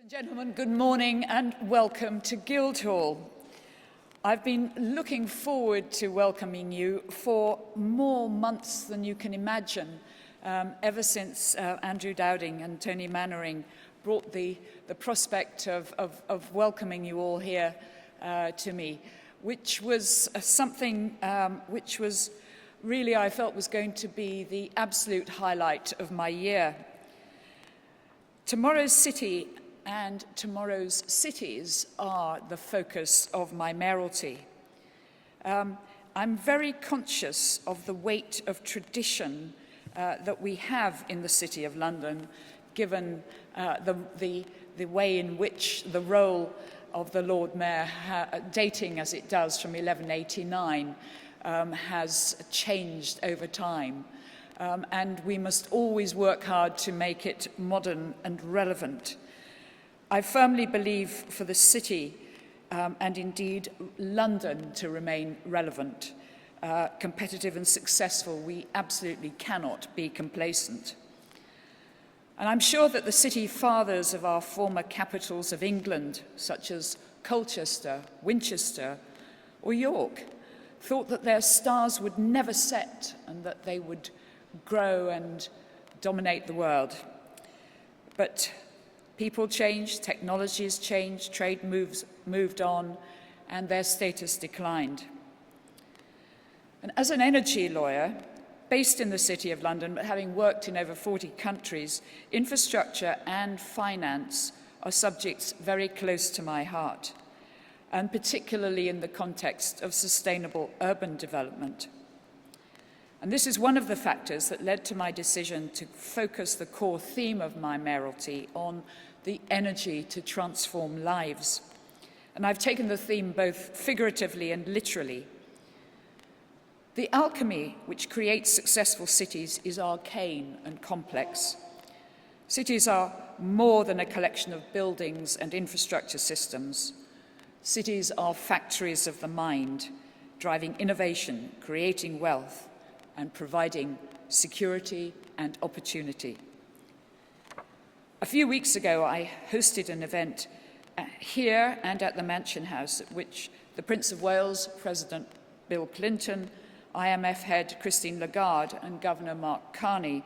and gentlemen, good morning and welcome to Guildhall. I've been looking forward to welcoming you for more months than you can imagine, ever since Andrew Dowding and Tony Mannering brought the prospect of welcoming you all here to me, which was something which was really, I felt, was going to be the absolute highlight of my year. Tomorrow's city and tomorrow's cities are the focus of my mayoralty. I'm very conscious of the weight of tradition that we have in the City of London, given the way in which the role of the Lord Mayor, dating as it does from 1189, has changed over time. And we must always work hard to make it modern and relevant. I firmly believe for the city, and indeed London, to remain relevant, competitive and successful, we absolutely cannot be complacent. And I'm sure that the city fathers of our former capitals of England, such as Colchester, Winchester, or York, thought that their stars would never set and that they would grow and dominate the world. But people changed, technologies changed, trade moved on, and their status declined. And as an energy lawyer, based in the City of London, but having worked in over 40 countries, infrastructure and finance are subjects very close to my heart, and particularly in the context of sustainable urban development. And this is one of the factors that led to my decision to focus the core theme of my mayoralty on the energy to transform lives. And I've taken the theme both figuratively and literally. The alchemy which creates successful cities is arcane and complex. Cities are more than a collection of buildings and infrastructure systems. Cities are factories of the mind, driving innovation, creating wealth, and providing security and opportunity. A few weeks ago, I hosted an event here and at the Mansion House at which the Prince of Wales, President Bill Clinton, IMF head Christine Lagarde, and Governor Mark Carney,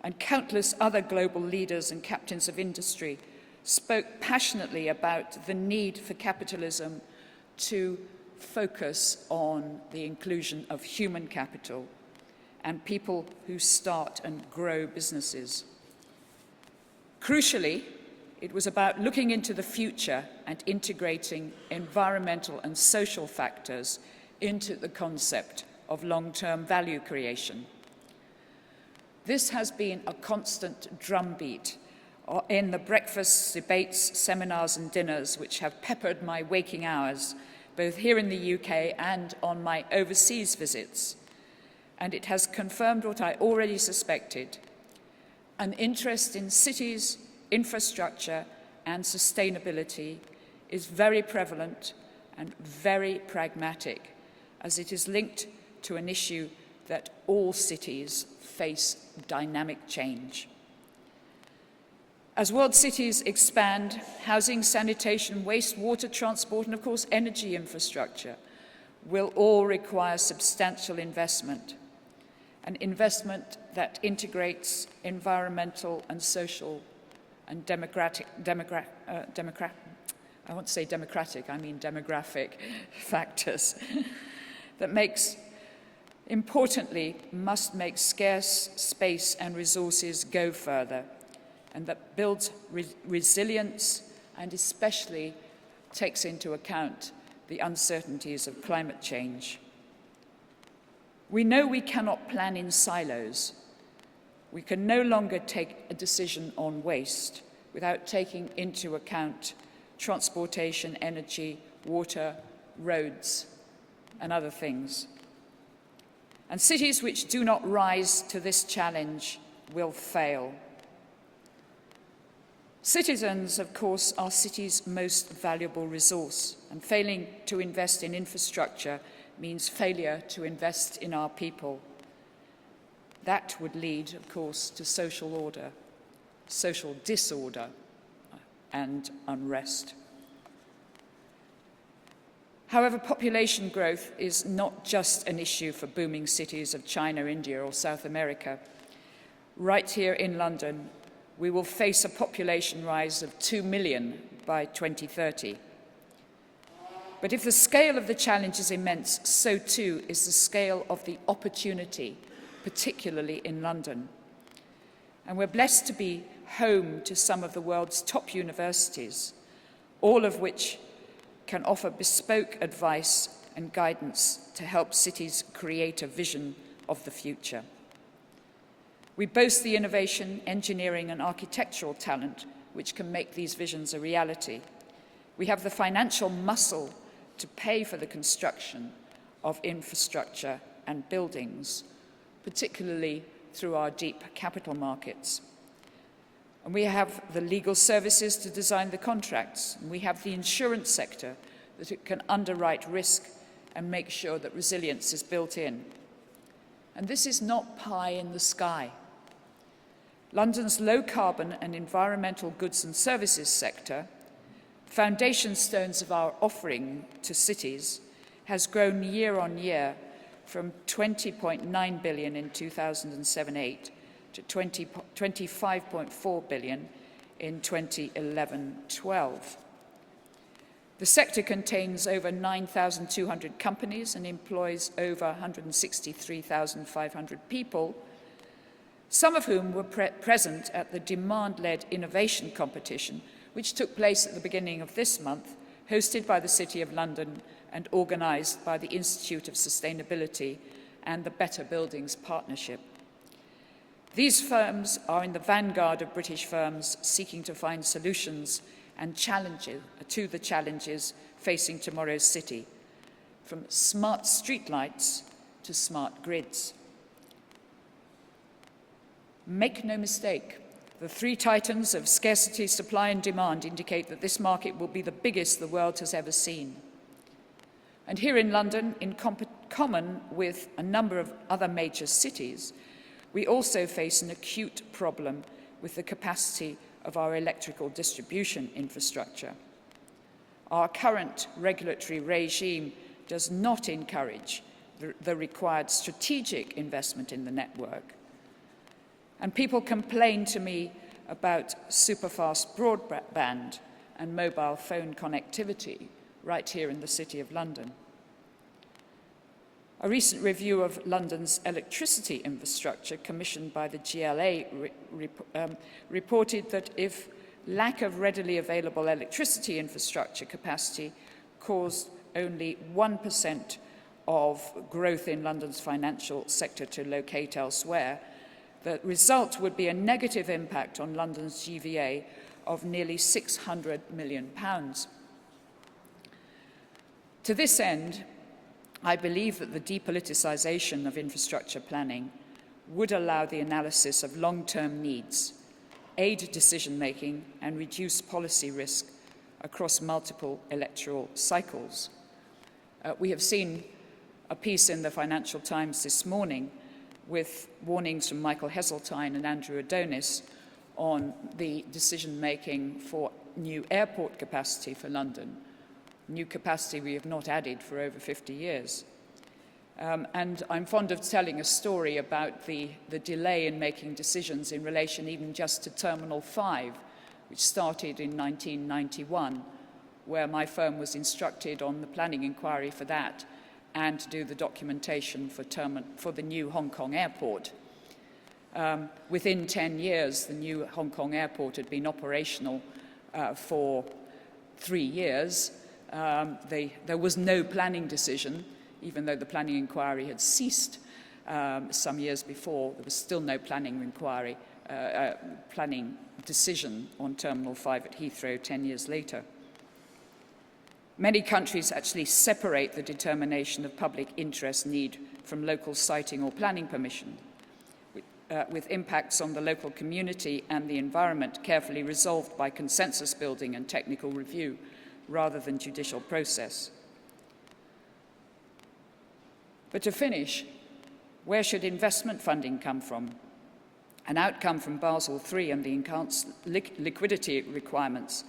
and countless other global leaders and captains of industry spoke passionately about the need for capitalism to focus on the inclusion of human capital and people who start and grow businesses. Crucially, it was about looking into the future and integrating environmental and social factors into the concept of long-term value creation. This has been a constant drumbeat in the breakfasts, debates, seminars and dinners which have peppered my waking hours, both here in the UK and on my overseas visits. And it has confirmed what I already suspected: an interest in cities, infrastructure and sustainability is very prevalent and very pragmatic, as it is linked to an issue that all cities face dynamic change. As world cities expand, housing, sanitation, waste, water, transport, and of course energy infrastructure will all require substantial investment, an investment that integrates environmental and social and demographic factors that must make scarce space and resources go further, and that builds resilience and especially takes into account the uncertainties of climate change. We know we cannot plan in silos. We can no longer take a decision on waste without taking into account transportation, energy, water, roads, and other things. And cities which do not rise to this challenge will fail. Citizens, of course, are cities' most valuable resource, and failing to invest in infrastructure means failure to invest in our people. That would lead, of course, to social disorder, and unrest. However, population growth is not just an issue for booming cities of China, India, or South America. Right here in London, we will face a population rise of 2 million by 2030. But if the scale of the challenge is immense, so too is the scale of the opportunity, particularly in London. And we're blessed to be home to some of the world's top universities, all of which can offer bespoke advice and guidance to help cities create a vision of the future. We boast the innovation, engineering, and architectural talent which can make these visions a reality. We have the financial muscle to pay for the construction of infrastructure and buildings, particularly through our deep capital markets. And we have the legal services to design the contracts. And we have the insurance sector that it can underwrite risk and make sure that resilience is built in. And this is not pie in the sky. London's low-carbon and environmental goods and services sector, foundation stones of our offering to cities, has grown year on year from 20.9 billion in 2007-08 to 25.4 billion in 2011-12. The sector contains over 9,200 companies and employs over 163,500 people, some of whom were present at the demand-led innovation competition, which took place at the beginning of this month, hosted by the City of London and organised by the Institute of Sustainability and the Better Buildings Partnership. These firms are in the vanguard of British firms seeking to find solutions and challenges to the challenges facing tomorrow's city, from smart streetlights to smart grids. Make no mistake, the three titans of scarcity, supply, and demand indicate that this market will be the biggest the world has ever seen. And here in London, in common with a number of other major cities, we also face an acute problem with the capacity of our electrical distribution infrastructure. Our current regulatory regime does not encourage the required strategic investment in the network. And people complain to me about superfast broadband and mobile phone connectivity right here in the City of London. A recent review of London's electricity infrastructure commissioned by the GLA reported that if lack of readily available electricity infrastructure capacity caused only 1% of growth in London's financial sector to locate elsewhere, the result would be a negative impact on London's GVA of nearly £600 million. To this end, I believe that the depoliticisation of infrastructure planning would allow the analysis of long-term needs, aid decision-making, and reduce policy risk across multiple electoral cycles. We have seen a piece in the Financial Times this morning with warnings from Michael Heseltine and Andrew Adonis on the decision-making for new airport capacity for London, new capacity we have not added for over 50 years. And I'm fond of telling a story about the delay in making decisions in relation even just to Terminal 5, which started in 1991, where my firm was instructed on the planning inquiry for that and to do the documentation for the new Hong Kong airport. Within 10 years, the new Hong Kong airport had been operational for 3 years. There was no planning decision, even though the planning inquiry had ceased some years before. There was still no planning decision on Terminal 5 at Heathrow 10 years later. Many countries actually separate the determination of public interest need from local siting or planning permission, with impacts on the local community and the environment carefully resolved by consensus building and technical review, rather than judicial process. But to finish, where should investment funding come from? An outcome from Basel III and the enhanced liquidity requirements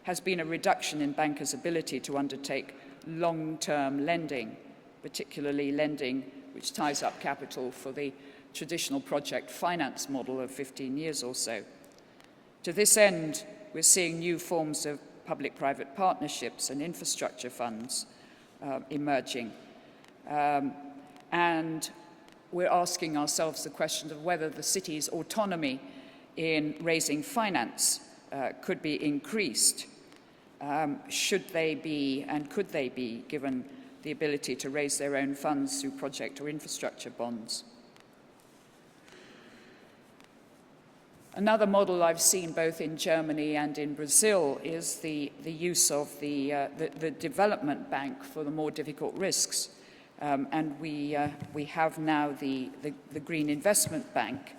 has been a reduction in bankers' ability to undertake long-term lending, particularly lending which ties up capital for the traditional project finance model of 15 years or so. To this end, we're seeing new forms of public-private partnerships and infrastructure funds emerging. And we're asking ourselves the question of whether the city's autonomy in raising finance could be increased. Should they be and could they be given the ability to raise their own funds through project or infrastructure bonds? Another model I've seen both in Germany and in Brazil is the use of the development bank for the more difficult risks. And we have now the Green Investment Bank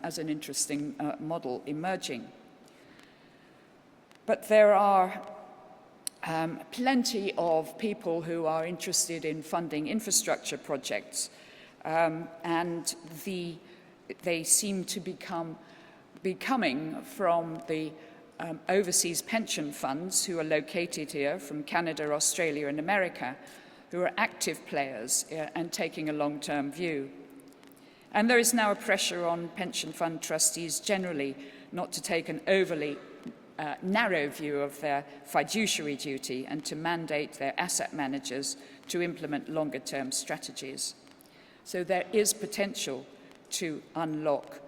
as an interesting model emerging. But there are plenty of people who are interested in funding infrastructure projects, and they seem to be coming from the overseas pension funds who are located here from Canada, Australia, and America, who are active players and taking a long-term view. And there is now a pressure on pension fund trustees generally not to take an overly narrow view of their fiduciary duty and to mandate their asset managers to implement longer-term strategies. So there is potential to unlock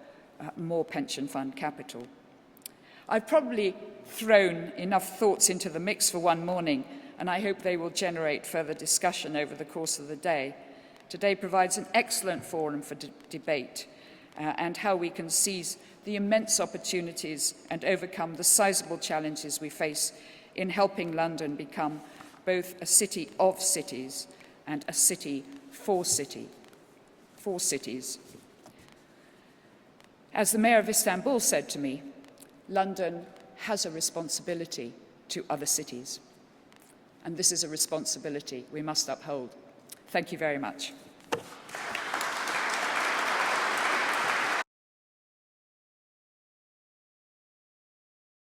more pension fund capital. I've probably thrown enough thoughts into the mix for one morning, and I hope they will generate further discussion over the course of the day. Today provides an excellent forum for debate and how we can seize the immense opportunities and overcome the sizable challenges we face in helping London become both a city of cities and a city for cities. As the Mayor of Istanbul said to me, London has a responsibility to other cities. And this is a responsibility we must uphold. Thank you very much.